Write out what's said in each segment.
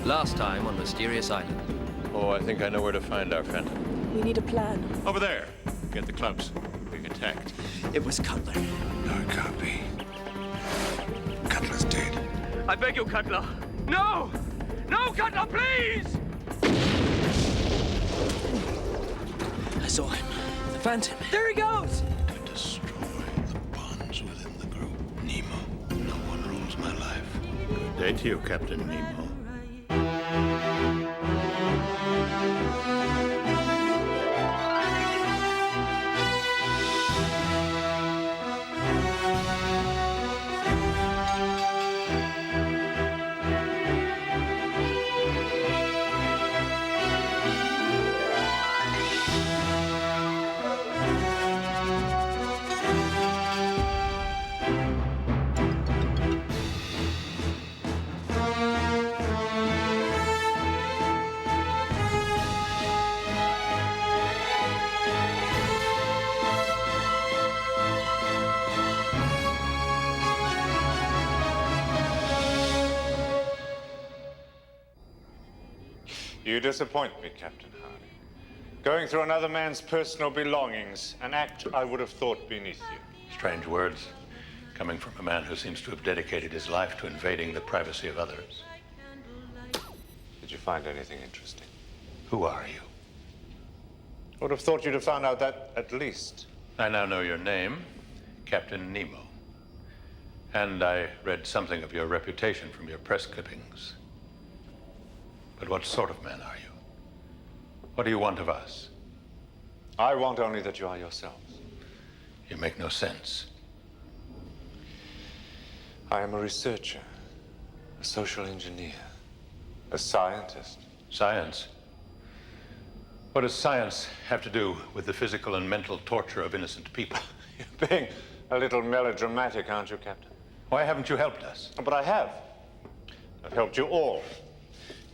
Last time on Mysterious Island. Oh, I think I know where to find our Phantom. We need a plan. Over there. Get the clubs. Being attacked. It was Cutler. No copy. Cutler's dead. I beg you, Cutler. No! No, Cutler, please! I saw him. The Phantom. There he goes! To destroy the bonds within the group. Nemo, no one rules my life. Good day to you, Captain Nemo. You disappoint me, Captain Harding. Going through another man's personal belongings, an act I would have thought beneath you. Strange words, coming from a man who seems to have dedicated his life to invading the privacy of others. Did you find anything interesting? Who are you? I would have thought you'd have found out that at least. I now know your name, Captain Nemo. And I read something of your reputation from your press clippings. But what sort of man are you? What do you want of us? I want only that you are yourselves. You make no sense. I am a researcher, a social engineer, a scientist. Science? What does science have to do with the physical and mental torture of innocent people? You're being a little melodramatic, aren't you, Captain? Why haven't you helped us? But I have. I've helped you all.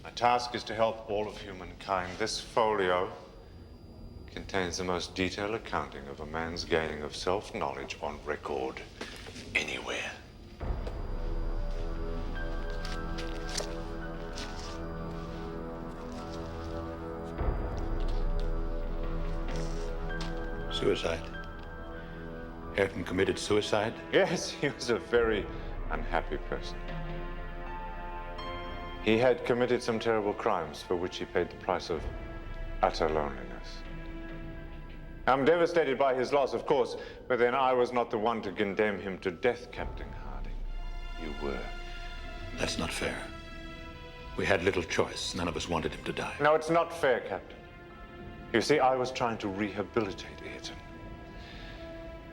My task is to help all of humankind. This folio contains the most detailed accounting of a man's gaining of self-knowledge on record anywhere. Suicide. Ayrton committed suicide? Yes, he was a very unhappy person. He had committed some terrible crimes for which he paid the price of utter loneliness. I'm devastated by his loss, of course, but then I was not the one to condemn him to death, Captain Harding. You were. That's not fair. We had little choice. None of us wanted him to die. No, it's not fair, Captain. You see, I was trying to rehabilitate Ayrton.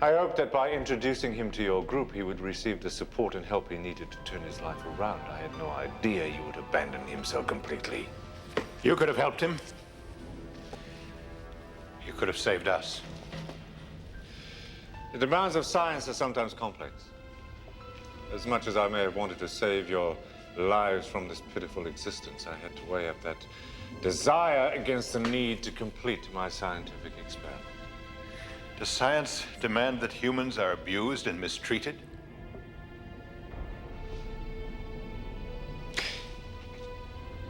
I hoped that by introducing him to your group, he would receive the support and help he needed to turn his life around. I had no idea you would abandon him so completely. You could have helped him. You could have saved us. The demands of science are sometimes complex. As much as I may have wanted to save your lives from this pitiful existence, I had to weigh up that desire against the need to complete my scientific experiment. Does science demand that humans are abused and mistreated?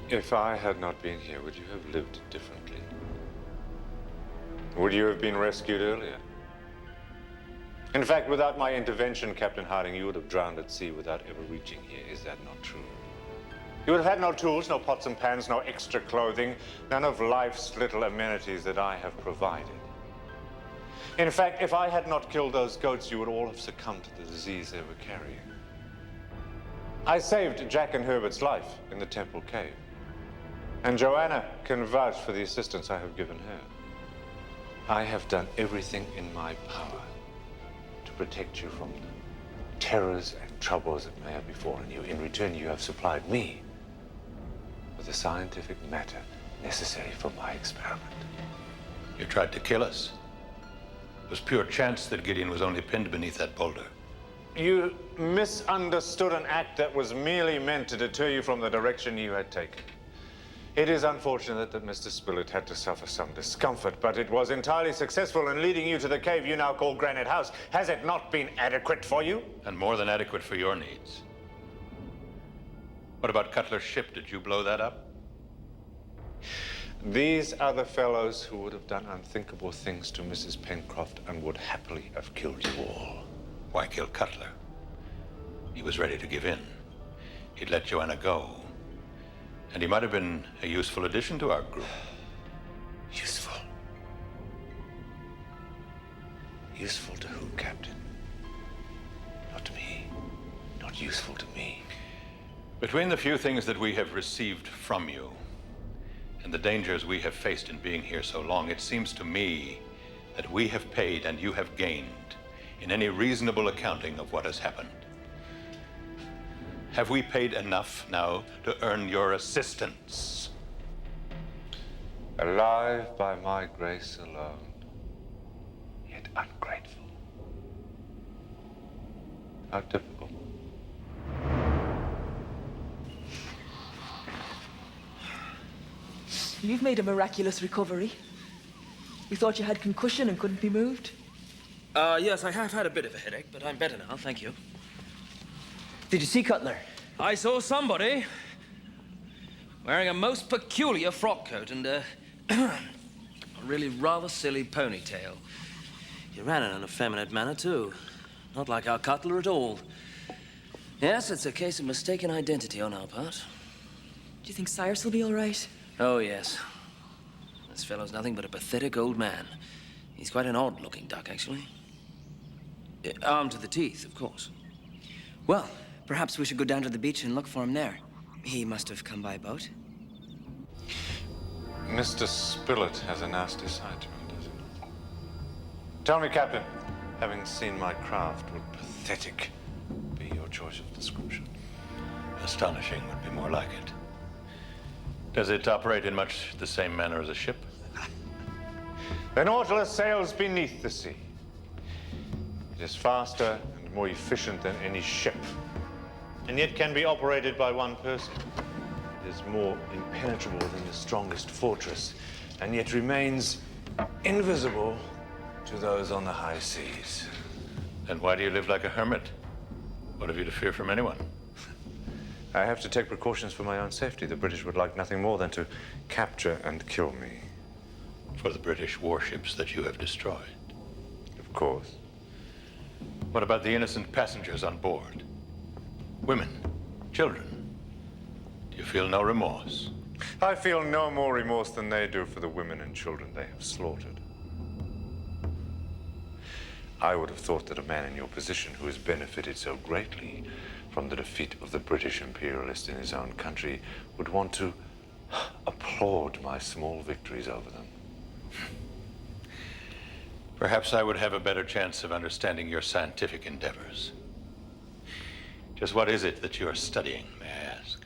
If I had not been here, would you have lived differently? Would you have been rescued earlier? In fact, without my intervention, Captain Harding, you would have drowned at sea without ever reaching here. Is that not true? You would have had no tools, no pots and pans, no extra clothing, none of life's little amenities that I have provided. In fact, if I had not killed those goats, you would all have succumbed to the disease they were carrying. I saved Jack and Herbert's life in the Temple Cave. And Joanna can vouch for the assistance I have given her. I have done everything in my power to protect you from the terrors and troubles that may have befallen you. In return, you have supplied me with the scientific matter necessary for my experiment. You tried to kill us. It was pure chance that Gideon was only pinned beneath that boulder. You misunderstood an act that was merely meant to deter you from the direction you had taken. It is unfortunate that Mr. Spilett had to suffer some discomfort, but it was entirely successful in leading you to the cave you now call Granite House. Has it not been adequate for you? And more than adequate for your needs. What about Cutler's ship? Did you blow that up? These are the fellows who would have done unthinkable things to Mrs. Pencroft and would happily have killed you all. Why kill Cutler? He was ready to give in. He'd let Joanna go. And he might have been a useful addition to our group. Useful? Useful to who, Captain? Not me. Not useful to me. Between the few things that we have received from you and the dangers we have faced in being here so long, it seems to me that we have paid and you have gained in any reasonable accounting of what has happened. Have we paid enough now to earn your assistance? Alive by my grace alone, yet ungrateful. How typical. You've made a miraculous recovery. We thought you had concussion and couldn't be moved. Yes, I have had a bit of a headache, but I'm better now, thank you. Did you see Cutler? I saw somebody wearing a most peculiar frock coat and a really rather silly ponytail. He ran in an effeminate manner, too. Not like our Cutler at all. Yes, it's a case of mistaken identity on our part. Do you think Cyrus will be all right? Oh, yes. This fellow's nothing but a pathetic old man. He's quite an odd-looking duck, actually. Armed to the teeth, of course. Well, perhaps we should go down to the beach and look for him there. He must have come by boat. Mr. Spilett has a nasty side to him, does he not? Tell me, Captain, having seen my craft, would pathetic be your choice of description? Astonishing would be more like it. Does it operate in much the same manner as a ship? The Nautilus sails beneath the sea. It is faster and more efficient than any ship, and yet can be operated by one person. It is more impenetrable than the strongest fortress, and yet remains invisible to those on the high seas. Then why do you live like a hermit? What have you to fear from anyone? I have to take precautions for my own safety. The British would like nothing more than to capture and kill me. For the British warships that you have destroyed. Of course. What about the innocent passengers on board? Women, children. Do you feel no remorse? I feel no more remorse than they do for the women and children they have slaughtered. I would have thought that a man in your position who has benefited so greatly from the defeat of the British imperialists in his own country would want to applaud my small victories over them. Perhaps I would have a better chance of understanding your scientific endeavors. Just what is it that you are studying, may I ask?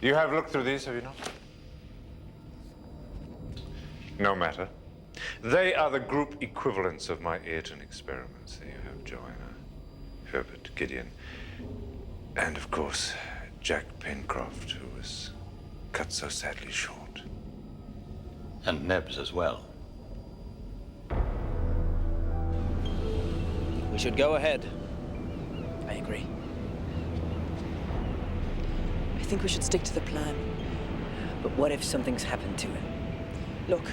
You have looked through these, have you not? No matter. They are the group equivalents of my Ayrton experiments. There you have Joanna, Herbert, Gideon, and of course, Jack Pencroft, who was cut so sadly short. And Nebs as well. We should go ahead. I agree. I think we should stick to the plan. But what if something's happened to him? Look,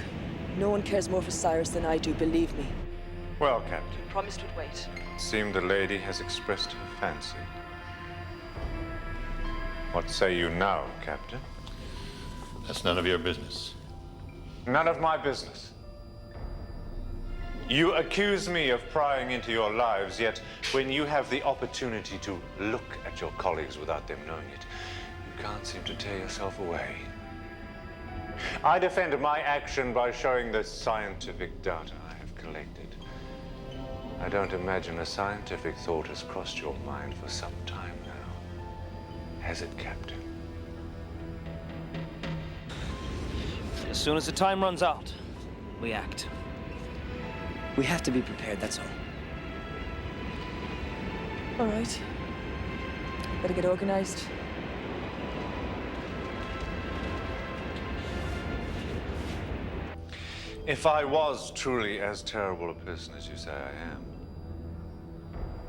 no one cares more for Cyrus than I do, believe me. Well, Captain, Promised we'd wait. it seems the lady has expressed her fancy. What say you now, Captain? That's none of your business. None of my business. You accuse me of prying into your lives, yet when you have the opportunity to look at your colleagues without them knowing it, you can't seem to tear yourself away. I defend my action by showing the scientific data I have collected. I don't imagine a scientific thought has crossed your mind for some time now. Has it, Captain? As soon as the time runs out, we act. We have to be prepared, that's all. All right. Better get organized. If I was truly as terrible a person as you say I am,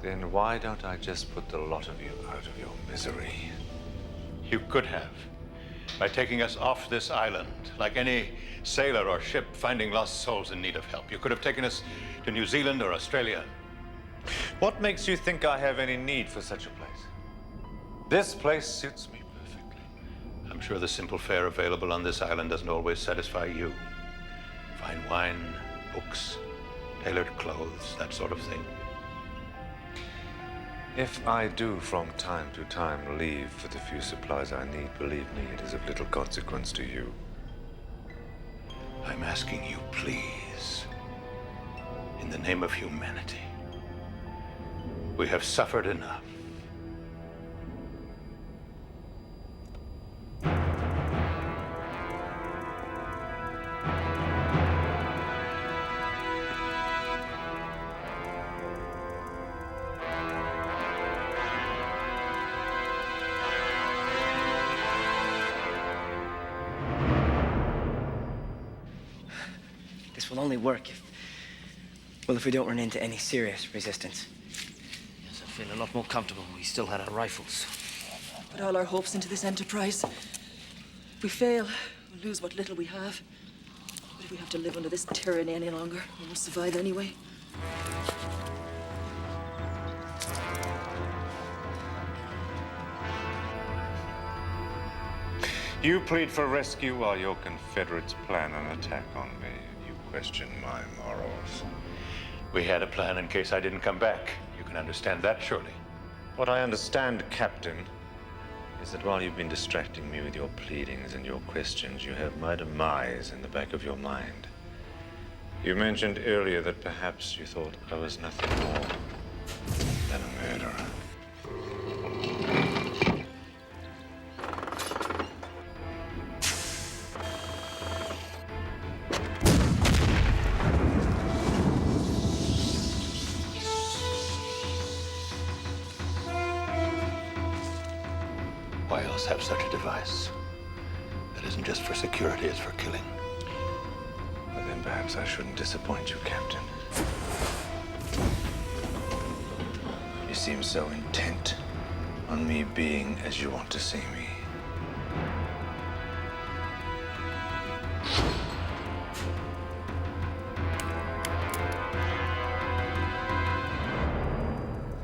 Then why don't I just put the lot of you out of your misery? You could have. By taking us off this island, like any sailor or ship finding lost souls in need of help. You could have taken us to New Zealand or Australia. What makes you think I have any need for such a place? This place suits me perfectly. I'm sure the simple fare available on this island doesn't always satisfy you. Fine wine, books, tailored clothes, that sort of thing. If I do from time to time leave for the few supplies I need, believe me, it is of little consequence to you. I'm asking you, please, in the name of humanity. We have suffered enough. This will only work if we don't run into any serious resistance. Yes, I'd feel a lot more comfortable if we still had our rifles. Put all our hopes into this enterprise. If we fail, we'll lose what little we have. But if we have to live under this tyranny any longer, we won't survive anyway. You plead for rescue while your Confederates plan an attack on me. You question my morals. We had a plan in case I didn't come back. You can understand that, surely. What I understand, Captain, is that while you've been distracting me with your pleadings and your questions, you have my demise in the back of your mind. You mentioned earlier that perhaps you thought I was nothing more than a murderer. Why else have such a device? That isn't just for security, it's for killing. Well, then perhaps I shouldn't disappoint you, Captain. You seem so intent on me being as you want to see me.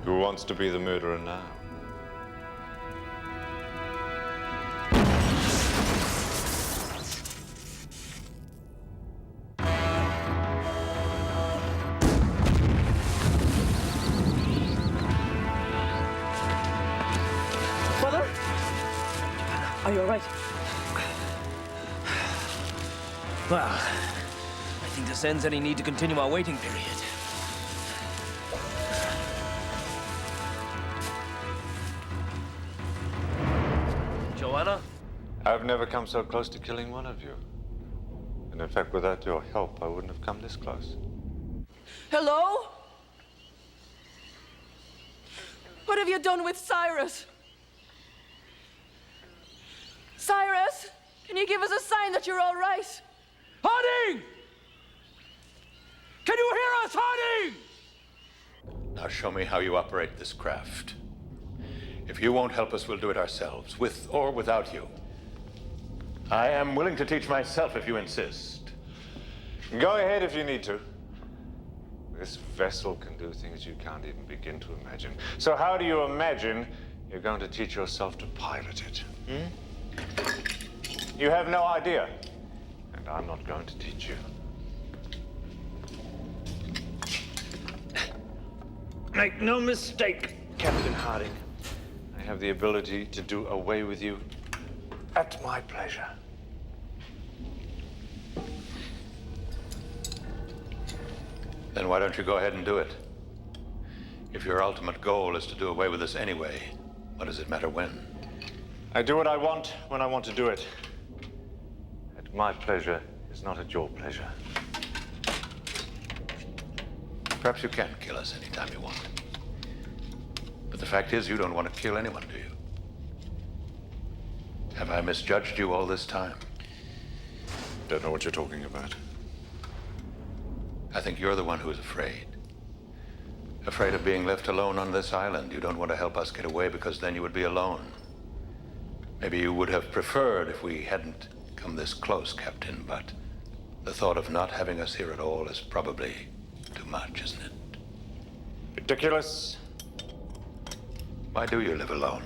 Who wants to be the murderer now? Brother? Are you all right? Well, I think this ends any need to continue our waiting period. Joanna? I've never come so close to killing one of you. And in fact, without your help, I wouldn't have come this close. Hello? What have you done with Cyrus? Cyrus, can you give us a sign that you're all right? Harding! Can you hear us, Harding? Now show me how you operate this craft. If you won't help us, we'll do it ourselves, with or without you. I am willing to teach myself if you insist. Go ahead if you need to. This vessel can do things you can't even begin to imagine. So how do you imagine you're going to teach yourself to pilot it? You have no idea. And I'm not going to teach you. Make no mistake, Captain Harding. I have the ability to do away with you at my pleasure. Then why don't you go ahead and do it? If your ultimate goal is to do away with us anyway, what does it matter when? I do what I want when I want to do it. At my pleasure is not at your pleasure. Perhaps you can kill us anytime you want. But the fact is, you don't want to kill anyone, do you? Have I misjudged you all this time? Don't know what you're talking about. I think you're the one who's afraid. Afraid of being left alone on this island. You don't want to help us get away because then you would be alone. Maybe you would have preferred if we hadn't come this close, Captain, but the thought of not having us here at all is probably too much, isn't it? Ridiculous. Why do you live alone?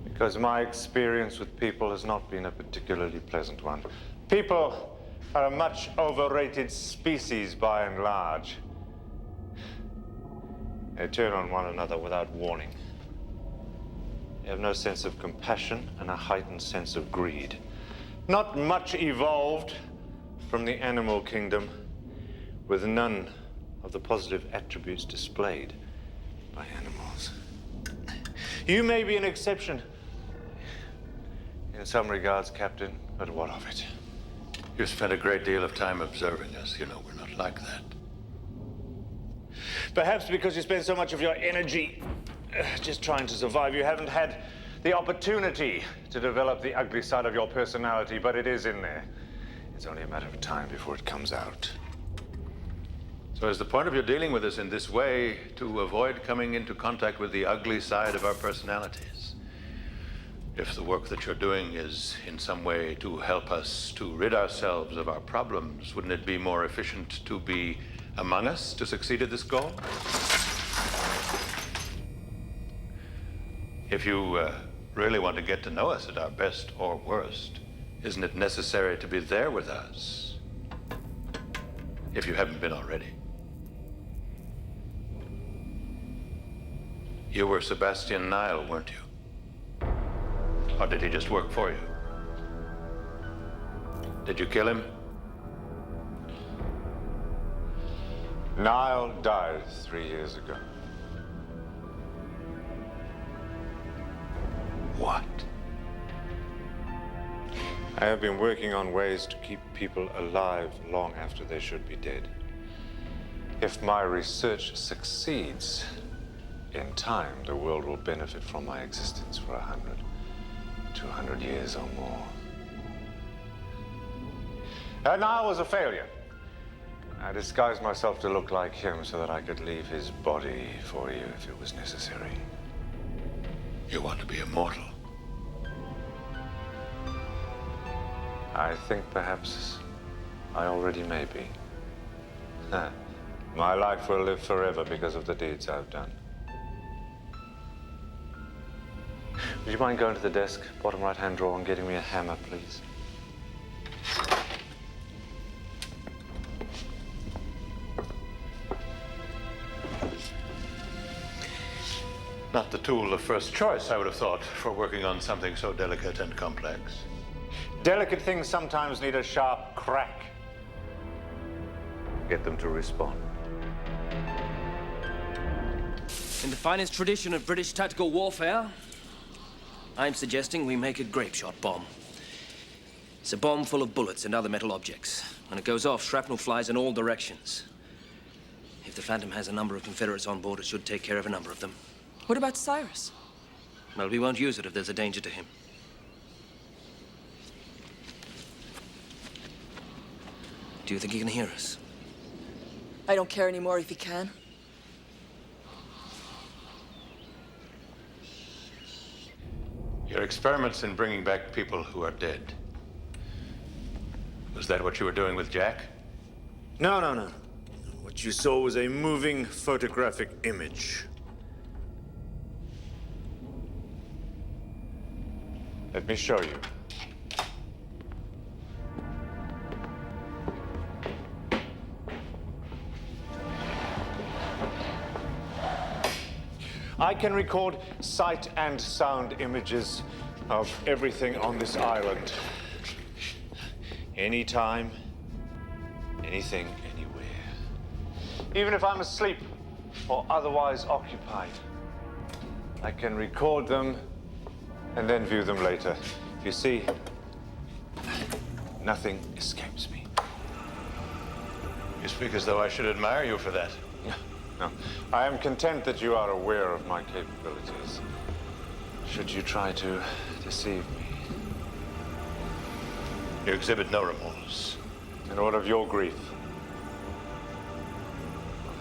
Because my experience with people has not been a particularly pleasant one. People are a much overrated species by and large. They turn on one another without warning. They have no sense of compassion and a heightened sense of greed. Not much evolved from the animal kingdom, with none of the positive attributes displayed by animals. You may be an exception in some regards, Captain, but what of it? You've spent a great deal of time observing us. You know we're not like that. Perhaps because you spend so much of your energy just trying to survive, you haven't had the opportunity to develop the ugly side of your personality, but it is in there. It's only a matter of time before it comes out. So is the point of your dealing with us in this way to avoid coming into contact with the ugly side of our personalities? If the work that you're doing is in some way to help us to rid ourselves of our problems, wouldn't it be more efficient to be among us to succeed at this goal? If you really want to get to know us at our best or worst, isn't it necessary to be there with us? If you haven't been already. You were Sebastian Nile, weren't you? Or did he just work for you? Did you kill him? Nile died 3 years ago. What? I have been working on ways to keep people alive long after they should be dead. If my research succeeds, in time, the world will benefit from my existence for 100, 200 years or more. And Nile was a failure. I disguised myself to look like him so that I could leave his body for you if it was necessary. You want to be immortal? I think perhaps I already may be. My life will live forever because of the deeds I've done. Would you mind going to the desk, bottom right-hand drawer, and getting me a hammer, please? Not the tool of first choice, I would have thought, for working on something so delicate and complex. Delicate things sometimes need a sharp crack. Get them to respond. In the finest tradition of British tactical warfare, I'm suggesting we make a grape shot bomb. It's a bomb full of bullets and other metal objects. When it goes off, shrapnel flies in all directions. If the Phantom has a number of Confederates on board, it should take care of a number of them. What about Cyrus? Well, we won't use it if there's a danger to him. Do you think he can hear us? I don't care anymore if he can. Your experiments in bringing back people who are dead. Was that what you were doing with Jack? No. What you saw was a moving photographic image. Let me show you. I can record sight and sound images of everything on this island. Anytime, anything, anywhere. Even if I'm asleep or otherwise occupied, I can record them and then view them later. You see, nothing escapes me. You speak as though I should admire you for that. No. I am content that you are aware of my capabilities. Should you try to deceive me? You exhibit no remorse. And what of your grief?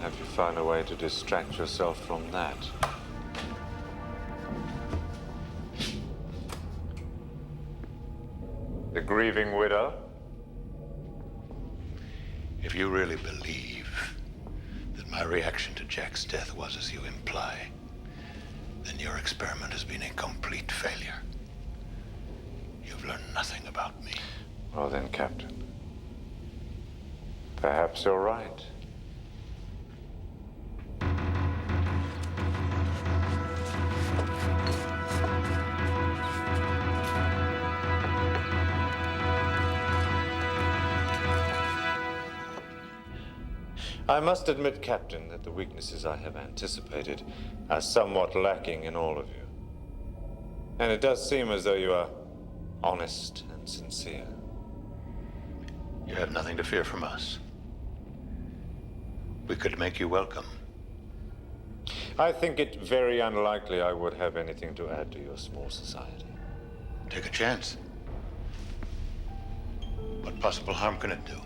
have you found a way to distract yourself from that? The grieving widow? If you really believe that my reaction to Jack's death was as you imply, then your experiment has been a complete failure. You've learned nothing about me. Well then, Captain, perhaps you're right. I must admit, Captain, that the weaknesses I have anticipated are somewhat lacking in all of you. And it does seem as though you are honest and sincere. You have nothing to fear from us. We could make you welcome. I think it very unlikely I would have anything to add to your small society. Take a chance. What possible harm can it do?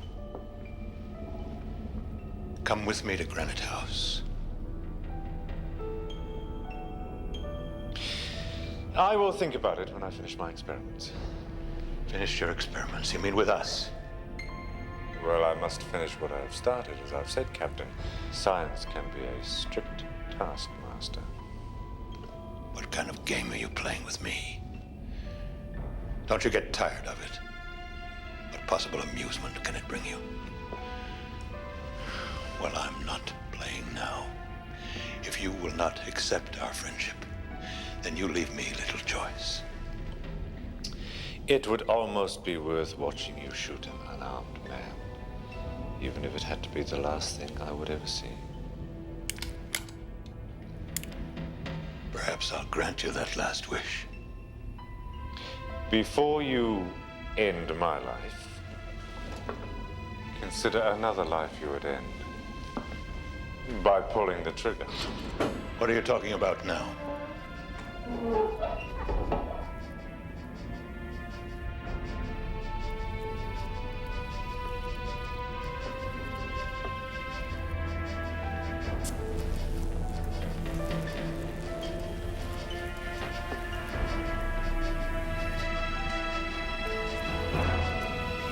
Come with me to Granite House. I will think about it when I finish my experiments. Finish your experiments? You mean with us? Well, I must finish what I have started. As I've said, Captain, science can be a strict taskmaster. What kind of game are you playing with me? Don't you get tired of it? What possible amusement can it bring you? Well, I'm not playing now. If you will not accept our friendship, then you leave me little choice. It would almost be worth watching you shoot an unarmed man, even if it had to be the last thing I would ever see. Perhaps I'll grant you that last wish. Before you end my life, consider another life you would end by pulling the trigger. What are you talking about now?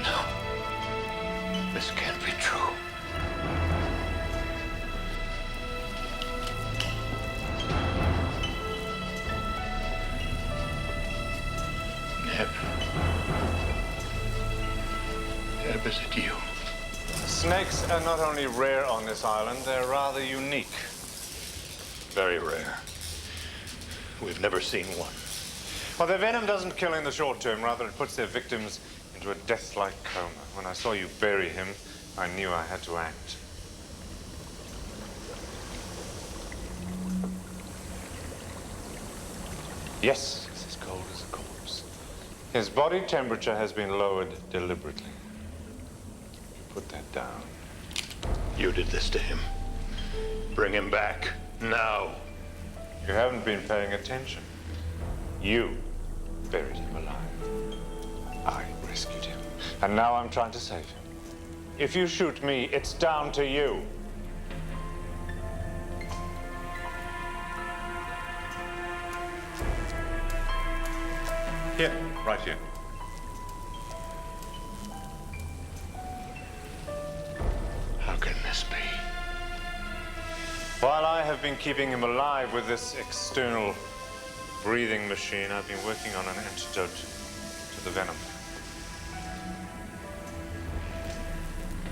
No. This can't be true. Neb, is it you? Snakes are not only rare on this island, they're rather unique. Very rare. We've never seen one. Well, their venom doesn't kill in the short term. Rather, it puts their victims into a death-like coma. When I saw you bury him, I knew I had to act. Yes, he's as cold as a corpse. His body temperature has been lowered deliberately. You put that down. You did this to him. Bring him back, now. You haven't been paying attention. You buried him alive. I rescued him. And now I'm trying to save him. If you shoot me, it's down to you. Here, right here. How can this be? While I have been keeping him alive with this external breathing machine, I've been working on an antidote to the venom.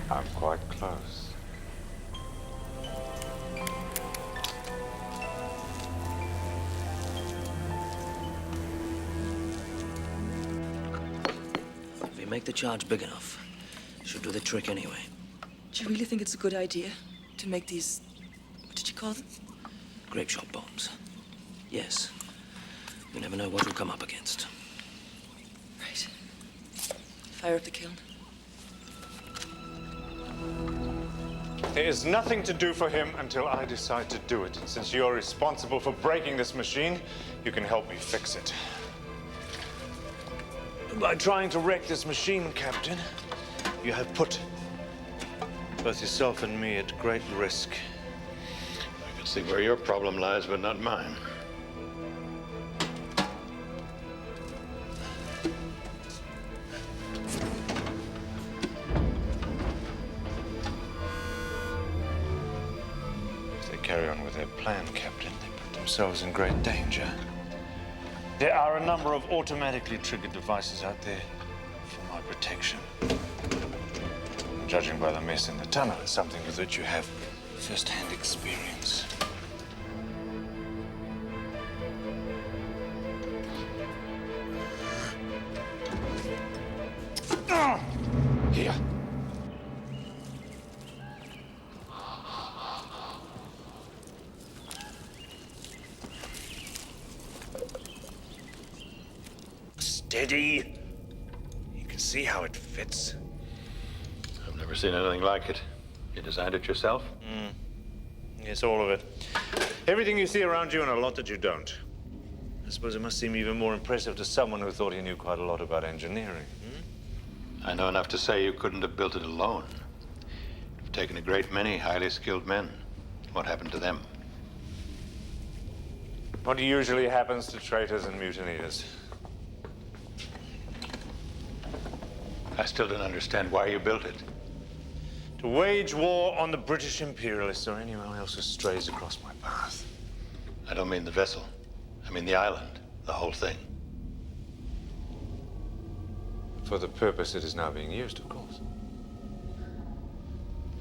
I'm quite close. If we make the charge big enough, should do the trick anyway. Do you really think it's a good idea to make these, what did you call them? Grape shot bombs. Yes. You never know what you'll come up against. Right. Fire up the kiln. There is nothing to do for him until I decide to do it. Since you're responsible for breaking this machine, you can help me fix it. By trying to wreck this machine, Captain, you have put both yourself and me at great risk. See where your problem lies, but not mine. If they carry on with their plan, Captain, they put themselves in great danger. There are a number of automatically triggered devices out there for my protection. Judging by the mess in the tunnel, it's something with which you have first-hand experience. Here. Steady. You can see how it fits. I've never seen anything like it. You designed it yourself? Yes, all of it. Everything you see around you and a lot that you don't. I suppose it must seem even more impressive to someone who thought he knew quite a lot about engineering. I know enough to say you couldn't have built it alone. You've taken a great many highly skilled men. What happened to them? What usually happens to traitors and mutineers? I still don't understand why you built it. To wage war on the British imperialists or anyone else who strays across my path. I don't mean the vessel. I mean the island, the whole thing. For the purpose it is now being used, of course.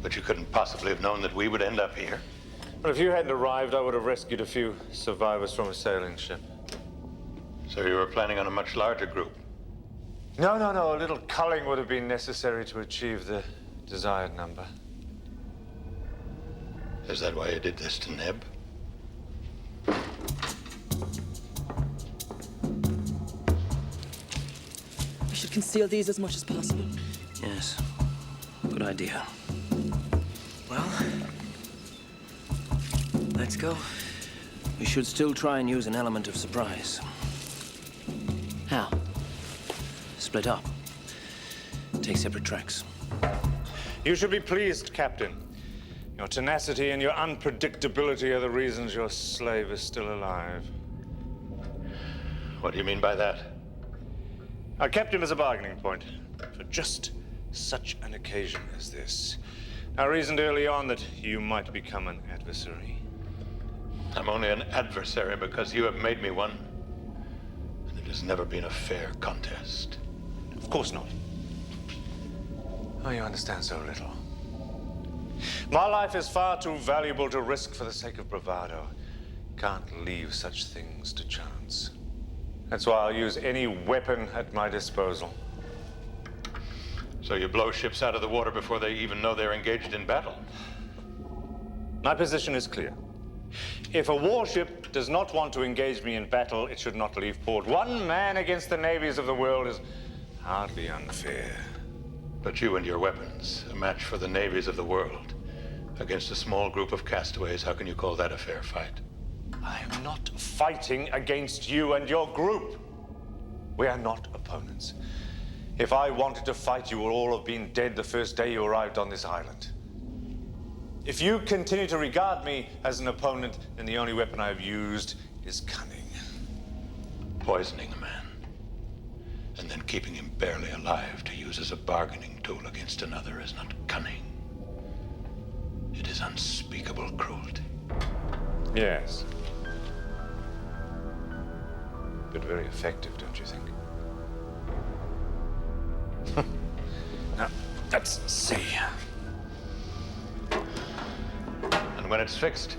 But you couldn't possibly have known that we would end up here. Well, if you hadn't arrived, I would have rescued a few survivors from a sailing ship. So you were planning on a much larger group. No. A little culling would have been necessary to achieve the desired number. Is that why you did this to Neb? We should conceal these as much as possible. Yes. Good idea. Well, let's go. We should still try and use an element of surprise. How? Split up. Take separate tracks. You should be pleased, Captain. Your tenacity and your unpredictability are the reasons your slave is still alive. What do you mean by that? I kept him as a bargaining point for just such an occasion as this. I reasoned early on that you might become an adversary. I'm only an adversary because you have made me one. And it has never been a fair contest. Of course not. Oh, you understand so little. My life is far too valuable to risk for the sake of bravado. Can't leave such things to chance. That's why I'll use any weapon at my disposal. So you blow ships out of the water before they even know they're engaged in battle? My position is clear. If a warship does not want to engage me in battle, it should not leave port. One man against the navies of the world is hardly unfair. But you and your weapons, a match for the navies of the world. Against a small group of castaways, how can you call that a fair fight? I am not fighting against you and your group. We are not opponents. If I wanted to fight, you would all have been dead the first day you arrived on this island. If you continue to regard me as an opponent, then the only weapon I have used is cunning. Poisoning a man. And then keeping him barely alive to use as a bargaining tool against another is not cunning. It is unspeakable cruelty. Yes. But very effective, don't you think? Now, let's see. And when it's fixed,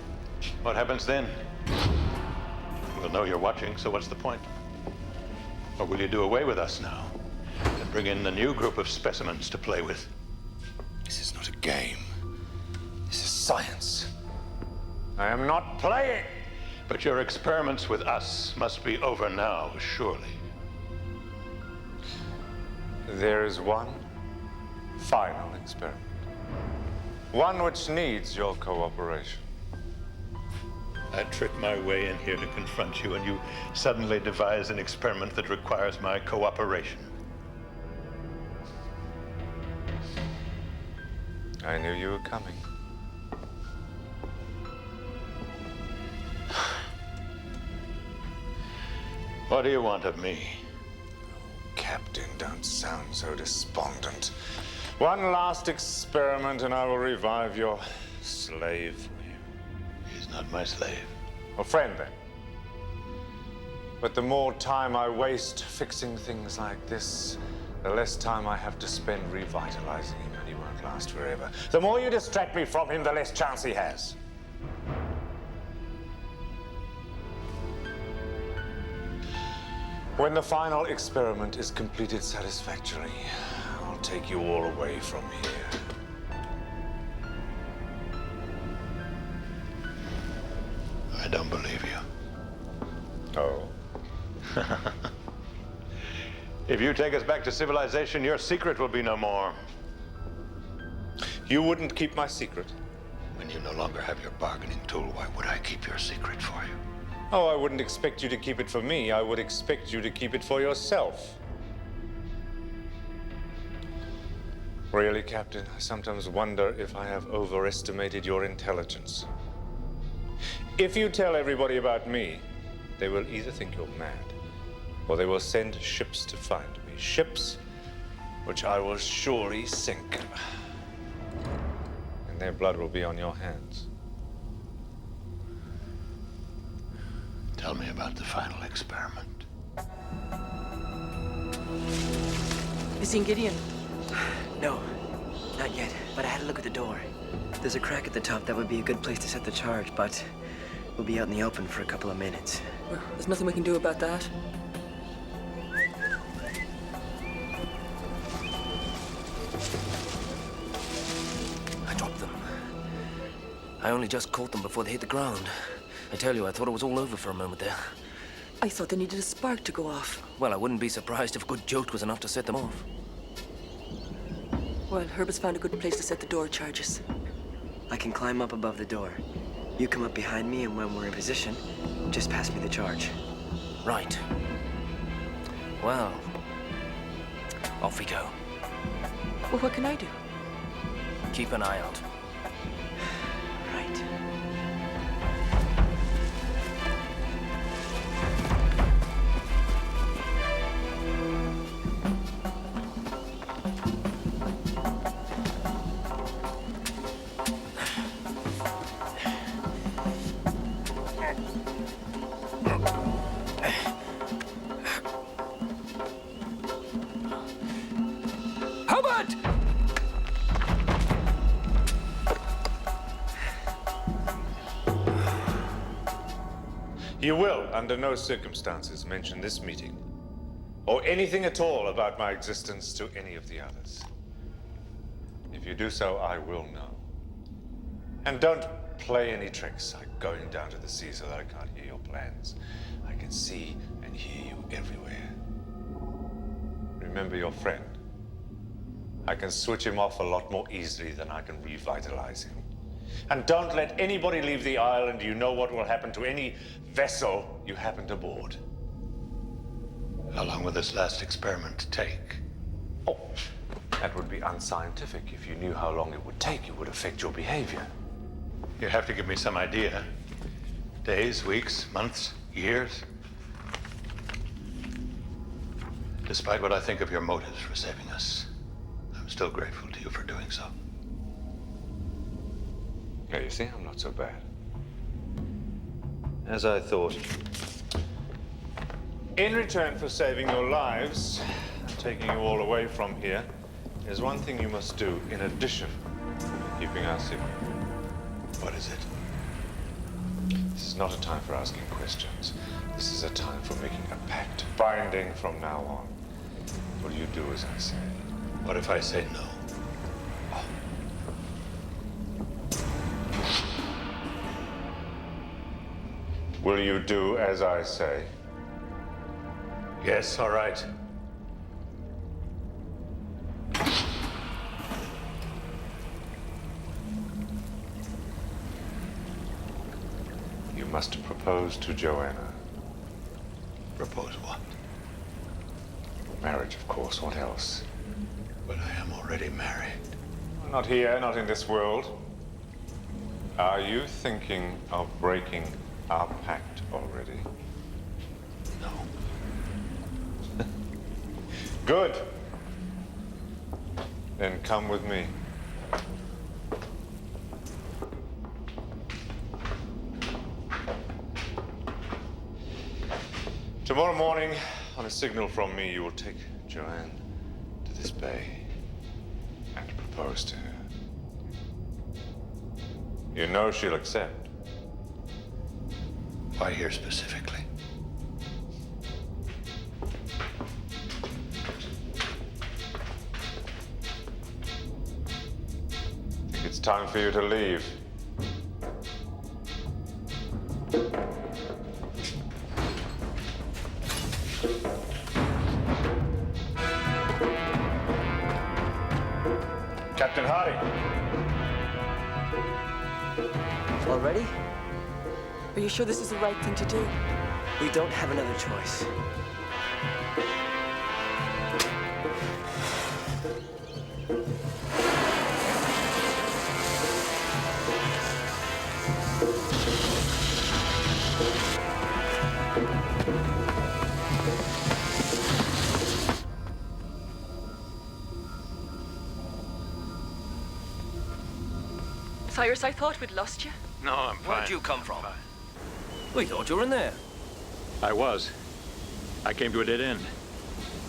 what happens then? We'll know you're watching, so what's the point? Or will you do away with us now and bring in the new group of specimens to play with? This is not a game. This is science. I am not playing. But your experiments with us must be over now, surely. There is one final experiment. One which needs your cooperation. I trick my way in here to confront you, and you suddenly devise an experiment that requires my cooperation. I knew you were coming. What do you want of me? Captain, don't sound so despondent. One last experiment and I will revive your slave for you. He's not my slave. A friend, then. But the more time I waste fixing things like this, the less time I have to spend revitalizing him, and he won't last forever. The more you distract me from him, the less chance he has. When the final experiment is completed satisfactorily, I'll take you all away from here. I don't believe you. Oh. If you take us back to civilization, your secret will be no more. You wouldn't keep my secret? When you no longer have your bargaining tool, why would I keep your secret for you? Oh, I wouldn't expect you to keep it for me. I would expect you to keep it for yourself. Really, Captain, I sometimes wonder if I have overestimated your intelligence. If you tell everybody about me, they will either think you're mad, or they will send ships to find me. Ships which I will surely sink. And their blood will be on your hands. Tell me about the final experiment. You seen Gideon? No, not yet, but I had a look at the door. There's a crack at the top that would be a good place to set the charge, but we'll be out in the open for a couple of minutes. Well, there's nothing we can do about that. I dropped them. I only just caught them before they hit the ground. I tell you, I thought it was all over for a moment there. I thought they needed a spark to go off. Well, I wouldn't be surprised if a good jolt was enough to set them off. Well, Herb has found a good place to set the door charges. I can climb up above the door. You come up behind me, and when we're in position, just pass me the charge. Right. Well, off we go. Well, what can I do? Keep an eye out. Right. Hubert! You will, under no circumstances, mention this meeting, or anything at all about my existence to any of the others. If you do so, I will know. And don't play any tricks, like going down to the sea so that I can't hear your plans. I can see and hear you everywhere. Remember your friend. I can switch him off a lot more easily than I can revitalize him. And don't let anybody leave the island. You know what will happen to any vessel you happen to board. How long will this last experiment take? Oh, that would be unscientific. If you knew how long it would take, it would affect your behavior. You have to give me some idea. Days, weeks, months, years? Despite what I think of your motives for saving us, I'm still grateful to you for doing so. Yeah, you see, I'm not so bad. As I thought. In return for saving your lives, and taking you all away from here, there's one thing you must do in addition to keeping our secret. What is it? This is not a time for asking questions. This is a time for making a pact, binding from now on. Will you do as I say? What if I say no? Will you do as I say? Yes, all right. You must propose to Joanna. Propose what? Marriage, of course. What else? But I am already married. Not here, not in this world. Are you thinking of breaking our pact already? No. Good. Then come with me. Tomorrow morning, on a signal from me, you will take Joanne to this bay and propose to her. You know she'll accept. Why here specifically? I think it's time for you to leave. Captain Harding. Already? Are you sure this is the right thing to do? We don't have another choice. Cyrus, I thought we'd lost you. No, I'm fine. Where'd you come from? Fine. We thought you were in there. I was. I came to a dead end.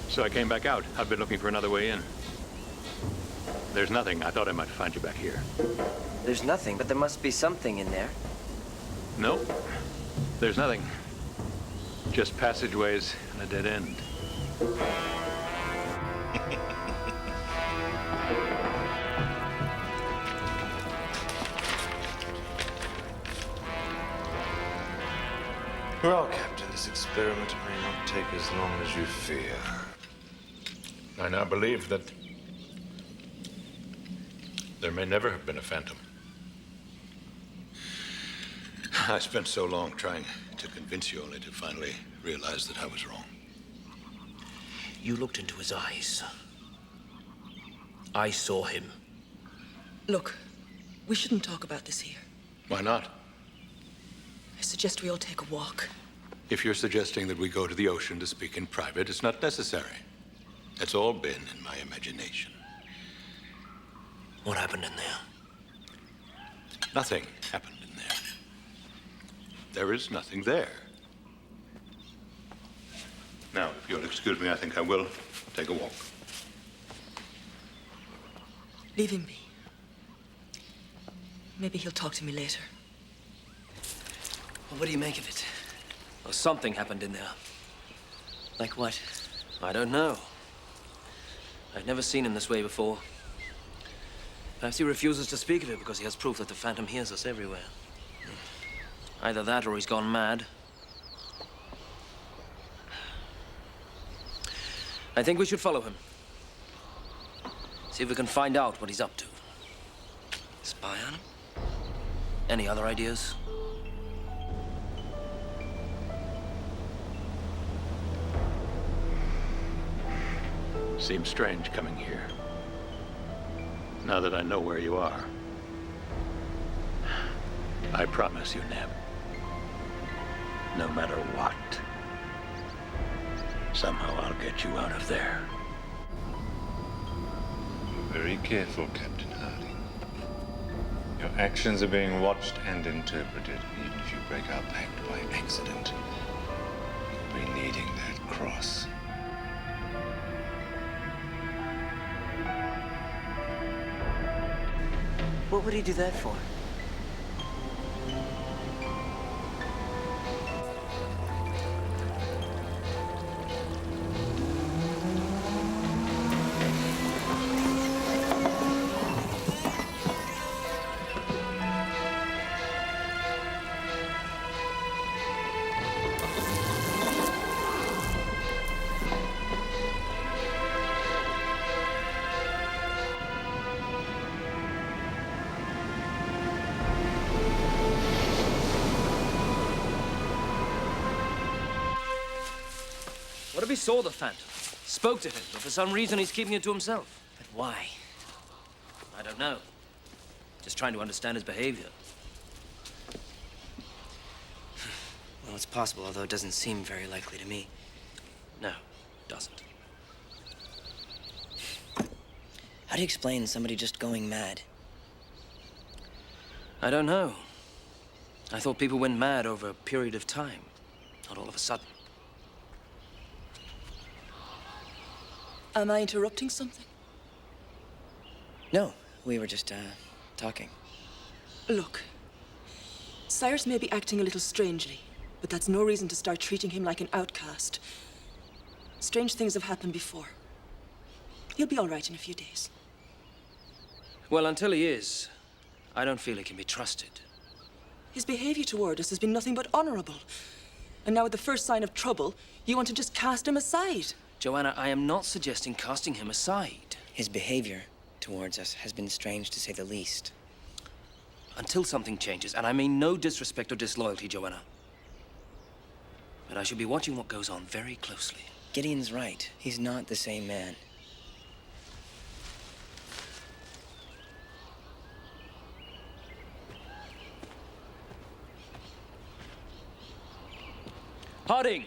So I came back out. I've been looking for another way in. There's nothing. I thought I might find you back here. There's nothing, but there must be something in there. No, there's nothing. Just passageways and a dead end. Well, Captain, this experiment may not take as long as you fear. I now believe that there may never have been a phantom. I spent so long trying to convince you only to finally realize that I was wrong. You looked into his eyes. I saw him. Look, we shouldn't talk about this here. Why not? I suggest we all take a walk. If you're suggesting that we go to the ocean to speak in private, it's not necessary. It's all been in my imagination. What happened in there? Nothing happened in there. There is nothing there. Now, if you'll excuse me, I think I will take a walk. Leave him be. Maybe he'll talk to me later. Well, what do you make of it? Well, something happened in there. Like what? I don't know. I've never seen him this way before. Perhaps he refuses to speak of it because he has proof that the Phantom hears us everywhere. Either that or he's gone mad. I think we should follow him. See if we can find out what he's up to. Spy on him? Any other ideas? Seems strange coming here. Now that I know where you are. I promise you, Neb. No matter what, somehow I'll get you out of there. Very careful, Captain Harding. Your actions are being watched and interpreted. Even if you break our pact by accident, you'll be needing that cross. What would he do that for? What if he saw the Phantom? Spoke to him, but for some reason he's keeping it to himself? But why? I don't know. Just trying to understand his behavior. Well, it's possible, although it doesn't seem very likely to me. No, doesn't. How do you explain somebody just going mad? I don't know. I thought people went mad over a period of time, not all of a sudden. Am I interrupting something? No, we were just, talking. Look, Cyrus may be acting a little strangely, but that's no reason to start treating him like an outcast. Strange things have happened before. He'll be all right in a few days. Well, until he is, I don't feel he can be trusted. His behavior toward us has been nothing but honorable. And now at the first sign of trouble, you want to just cast him aside. Joanna, I am not suggesting casting him aside. His behavior towards us has been strange, to say the least. Until something changes, and I mean no disrespect or disloyalty, Joanna. But I should be watching what goes on very closely. Gideon's right. He's not the same man. Harding!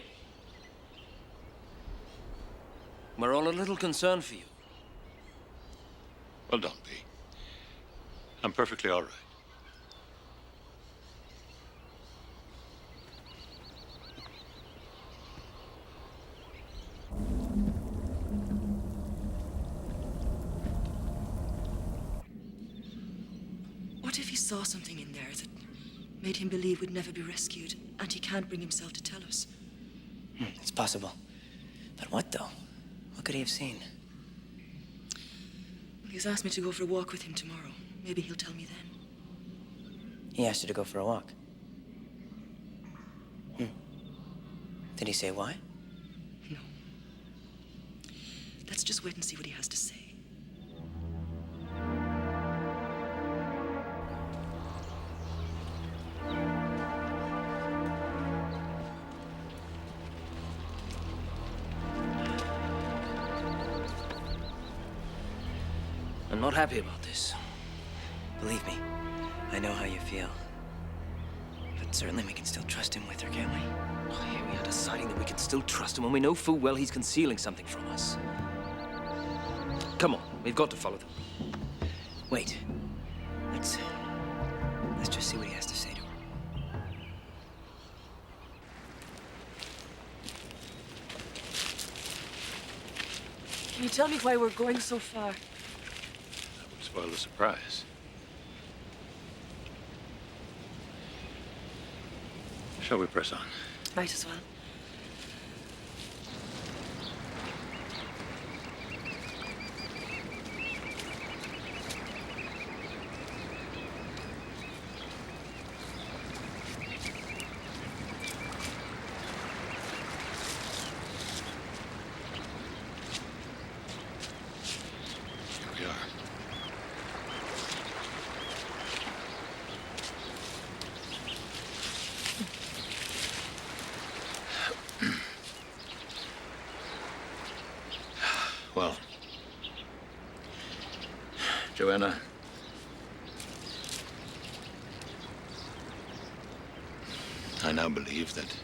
We're all a little concerned for you. Well, don't be. I'm perfectly all right. What if he saw something in there that made him believe we'd never be rescued, and he can't bring himself to tell us? It's possible. But what, though? What could he have seen? He's asked me to go for a walk with him tomorrow. Maybe he'll tell me then. He asked you to go for a walk. Did he say why? No. Let's just wait and see what he has to say. I'm not happy about this. Believe me, I know how you feel. But certainly we can still trust him with her, can't we? Oh, here we are deciding that we can still trust him when we know full well he's concealing something from us. Come on, we've got to follow them. Wait. Let's just see what he has to say to her. Can you tell me why we're going so far? That would spoil the surprise. Shall we press on? Might as well. Here we are. Well, Joanna, I now believe that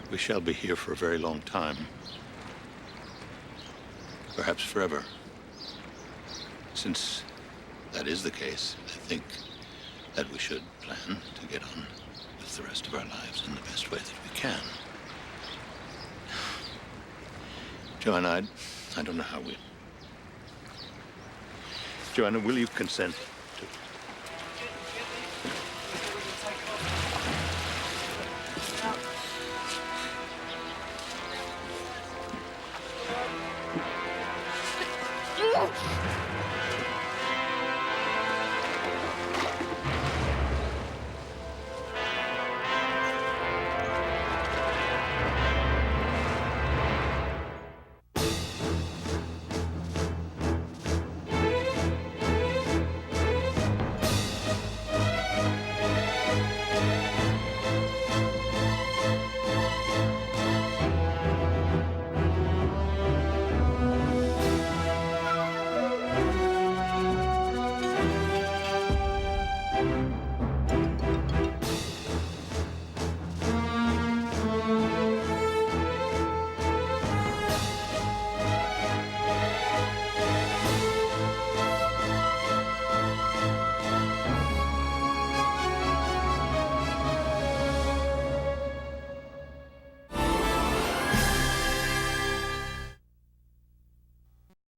we shall be here for a very long time. Perhaps forever. Since that is the case, I think that we should plan to get on with the rest of our lives in the best way that we can. Joanna, I don't know how we... Joanna, will you consent